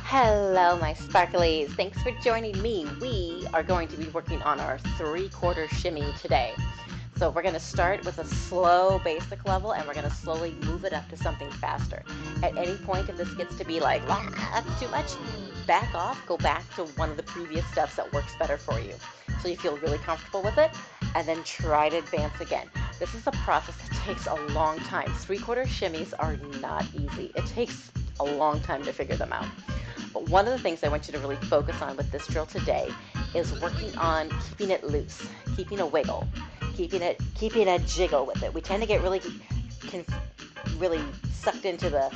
Hello, my sparklies. Thanks for joining me. We are going to be working on our three-quarter shimmy today. So we're going to start with a slow basic level and we're going to slowly move it up to something faster. At any point, if this gets to be like, "Ah, that's too much," back off, go back to one of the previous steps that works better for you. So you feel really comfortable with it, and then try to advance again. This is a process that takes a long time. Three-quarter shimmies are not easy. It takes a long time to figure them out. But one of the things I want you to really focus on with this drill today is working on keeping it loose, keeping a wiggle, keeping a jiggle with it. We tend to get really sucked into the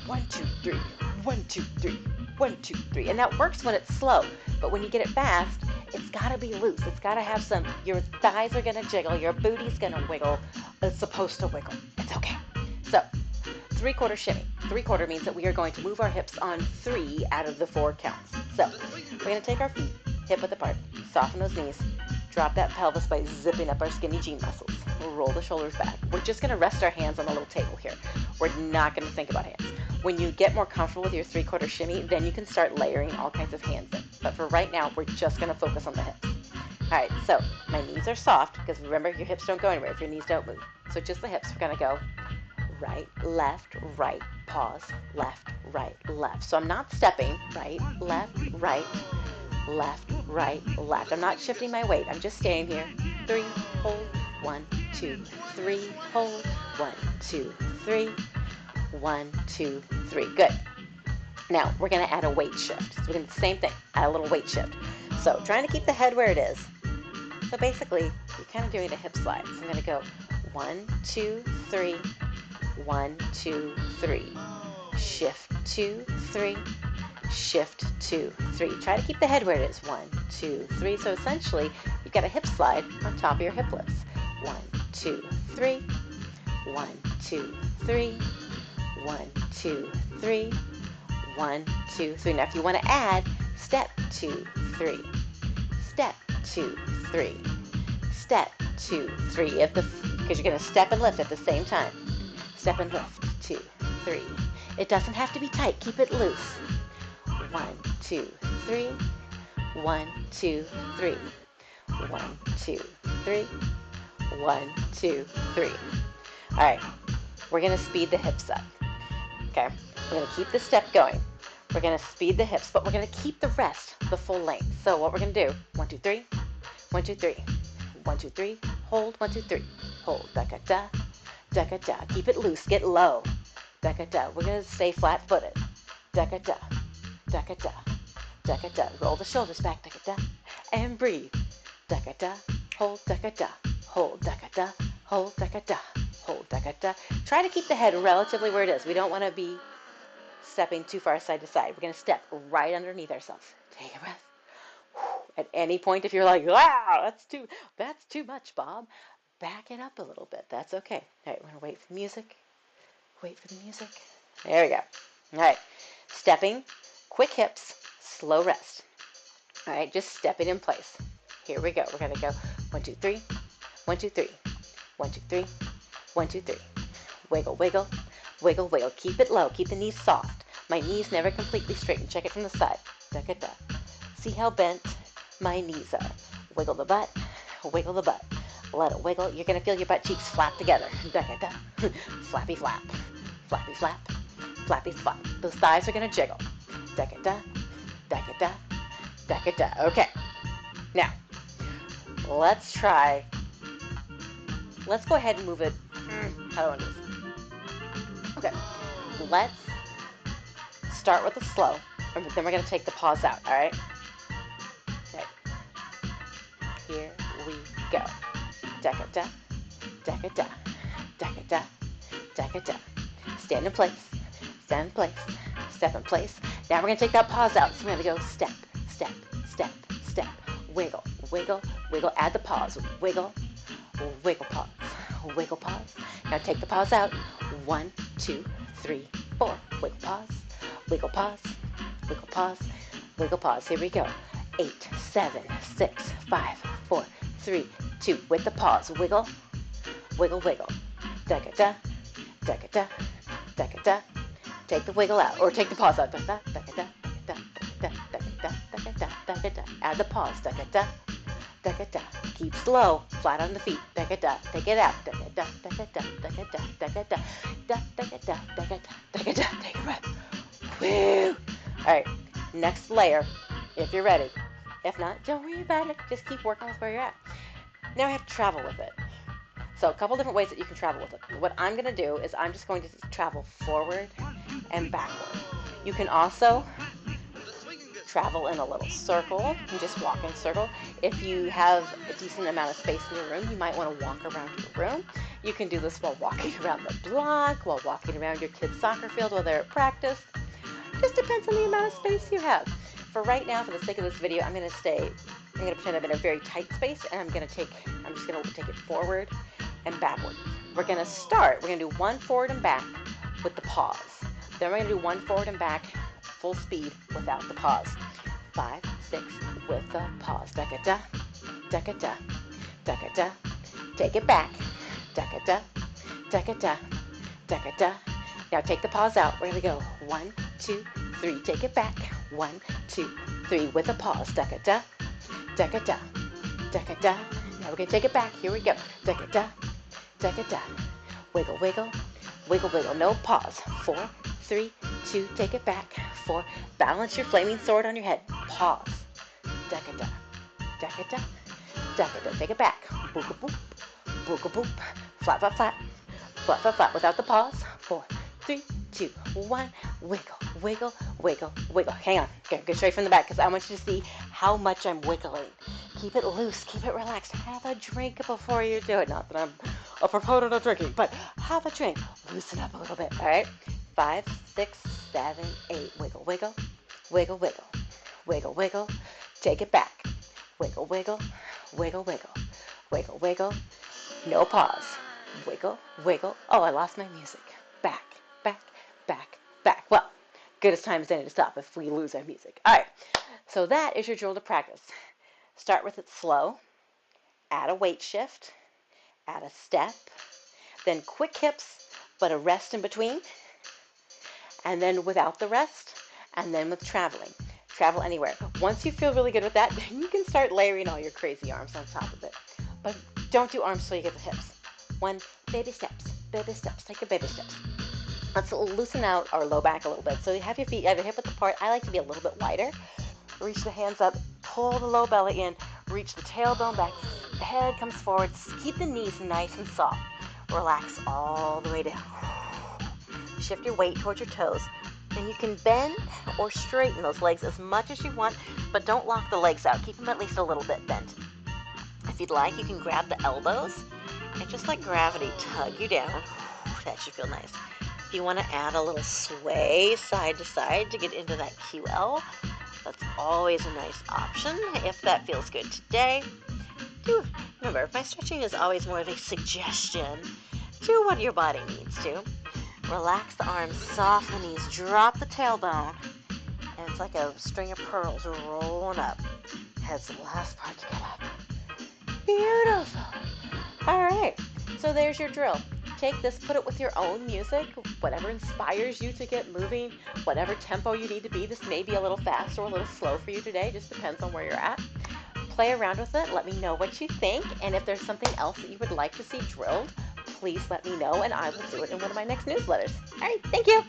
1, 2, 3, 1, 2, 3, 1, 2, 3, and that works when it's slow. But when you get it fast, it's got to be loose. It's got to have some. Your thighs are gonna jiggle, your booty's gonna wiggle. It's supposed to wiggle. It's okay. So, three-quarter shimmy. Three-quarter means that we are going to move our hips on 3 out of the 4 counts. So we're going to take our feet hip width apart, soften those knees, drop that pelvis by zipping up our skinny jean muscles. We'll roll the shoulders back. We're just going to rest our hands on the little table here. We're not going to think about hands. When you get more comfortable with your three-quarter shimmy, then you can start layering all kinds of hands in. But for right now, we're just going to focus on the hips. All right, so my knees are soft because remember, your hips don't go anywhere if your knees don't move. So just the hips. We're going to go right, right, pause, left, left. So I'm not stepping, right, left, left. I'm not shifting my weight. I'm just staying here. 3, hold, 1, 2, 3, hold, 1, 2, 3, 1, 2, 3. Good. Now we're going to add a weight shift. So we're going to do the same thing, add a little weight shift. So trying to keep the head where it is. So basically, you're kind of doing a hip slide. So I'm going to go 1, 2, 3, 1, 2, 3, shift 2, 3, shift 2, 3. Try to keep the head where it is. 1, 2, 3. So essentially, you've got a hip slide on top of your hip lifts. 1, 2, 3, 1, 2, 3, 1, 2, 3, 1, 2, 3. Now, if you want to add, step 2, 3, step 2, 3, step 2, 3. Because you're going to step and lift at the same time. Step and lift, 2, 3. It doesn't have to be tight. Keep it loose. 1, 2, 3. 1, 2, 3. 1, 2, 3. 1, 2, 3. All right. We're going to speed the hips up. Okay. We're going to keep the step going. We're going to speed the hips, but we're going to keep the rest the full length. So what we're going to do, 1, 2, 3. 1, 2, 3. 1, 2, 3. Hold, 1, 2, 3. Hold. Da, da, da. Da, da, da. Keep it loose. Get low. Da, da, da. We're going to stay flat-footed. Da, da, da. Da, da, da. Da, da, da. Roll the shoulders back. Da, da, da. And breathe. Da, da, da. Hold. Da, da, da. Hold. Da, da, da. Hold. Da, da, da. Hold. Da, da, da. Try to keep the head relatively where it is. We don't want to be stepping too far side to side. We're going to step right underneath ourselves. Take a breath. At any point, if you're like, wow, that's too much, Bob, back it up a little bit. That's okay. All right, we're going to wait for the music. Wait for the music. There we go. All right. Stepping, quick hips, slow rest. All right, just step it in place. Here we go. We're going to go 1, 2, 3. 1, 2, 3. 1, 2, 3. 1, 2, 3. Wiggle, wiggle. Wiggle, wiggle. Keep it low. Keep the knees soft. My knees never completely straighten. Check it from the side. Da, da, da. See how bent my knees are. Wiggle the butt. Wiggle the butt. Let it wiggle. You're going to feel your butt cheeks flap together. Da, da, da. Flappy flap. Flappy flap. Flappy flap. Those thighs are going to jiggle. Da, da, da. Da, da, da. Da, da. Okay. Now, let's go ahead and move it. How do I want to do this? Okay. Let's start with the slow, and then we're going to take the pause out, all right? Okay. Here we go. Da da da da da da da da da. Stand in place. Stand in place. Step in place. Now we're going to take that pause out. So we're going to go step, step, step, step. Wiggle, wiggle, wiggle. Add the pause. Wiggle, wiggle pause. Wiggle pause. Now take the pause out. 1, 2, 3, 4. Wiggle pause. Wiggle pause. Wiggle pause. Wiggle pause. Here we go. 8, 7, 6, 5, 4, 3, 2. With the pause. Wiggle. Wiggle, wiggle. Da da da. Da da da. Da da da. Take the wiggle out, or take the pause out. Da da da da da Add the pause. Keep slow, flat on the feet. Take it out. Take a breath. Woo! All right, next layer, if you're ready. If not, don't worry about it. Just keep working with where you're at. Now I have to travel with it. So a couple different ways that you can travel with it. What I'm going to do is I'm just going to travel forward and backward. You can also travel in a little circle and just walk in a circle. If you have a decent amount of space in your room, you might want to walk around your room. You can do this while walking around the block, while walking around your kid's soccer field while they're at practice. Just depends on the amount of space you have. For right now, for the sake of this video, I'm going to pretend I'm in a very tight space, and I'm just going to take it forward and backward. We're going to do one forward and back with the pause. Then we're going to do one forward and back full speed without the pause. 5, 6 with the pause. Da-ka-da, da-ka-da, da-ka-da. Take it back. Da-ka-da, da-ka-da, da-ka-da. Now take the pause out. We're going to go 1, 2, 3. Take it back. 1, 2, 3 with a pause. Da-ka-da, da-ka-da, da-ka-da. Now we're going to take it back. Here we go. Da-ka-da, da-ka-da. Wiggle, wiggle, wiggle, wiggle. No pause. 4, 3, 2. Take it back. 4. Balance your flaming sword on your head. Pause. Da-ka-da, da-ka-da, da-ka-da. Take it back. Book-a-boop, book-a-boop. Flat, flat, flat. Flat, flat, flat. Without the pause. 4, 3, 2, 1. Wiggle, wiggle, wiggle, wiggle. Hang on. Go straight from the back because I want you to see how much I'm wiggling. Keep it loose. Keep it relaxed. Have a drink before you do it. Not that I'm a proponent of drinking, but have a drink. Loosen up a little bit. All right? 5, 6, 7, 8. Wiggle, wiggle, wiggle, wiggle, wiggle, wiggle. Take it back. Wiggle, wiggle, wiggle, wiggle, wiggle, wiggle. No pause. Wiggle, wiggle. Oh, I lost my music. Back, back, back, back. Well, good as time as any to stop if we lose our music. All right. So that is your drill to practice. Start with it slow. Add a weight shift. Add a step. Then quick hips, but a rest in between. And then without the rest. And then with traveling. Travel anywhere. Once you feel really good with that, then you can start layering all your crazy arms on top of it. But don't do arms till you get the hips. 1, baby steps, baby steps. Take your baby steps. Let's loosen out our low back a little bit. So you have your feet either hip width apart. I like to be a little bit wider. Reach the hands up, pull the low belly in, reach the tailbone back, the head comes forward. Keep the knees nice and soft. Relax all the way down. Shift your weight towards your toes. And you can bend or straighten those legs as much as you want, but don't lock the legs out. Keep them at least a little bit bent. If you'd like, you can grab the elbows and just let gravity tug you down. That should feel nice. If you want to add a little sway side to side to get into that QL, that's always a nice option if that feels good today. Remember, my stretching is always more of a suggestion to what your body needs to. Relax the arms, soften the knees, drop the tailbone, and it's like a string of pearls rolling up. Head's the last part to get up. Beautiful. All right, so there's your drill. Take this, put it with your own music, whatever inspires you to get moving, whatever tempo you need to be. This may be a little fast or a little slow for you today, just depends on where you're at. Play around with it, let me know what you think, and if there's something else that you would like to see drilled, please let me know, and I will do it in one of my next newsletters. All right, thank you.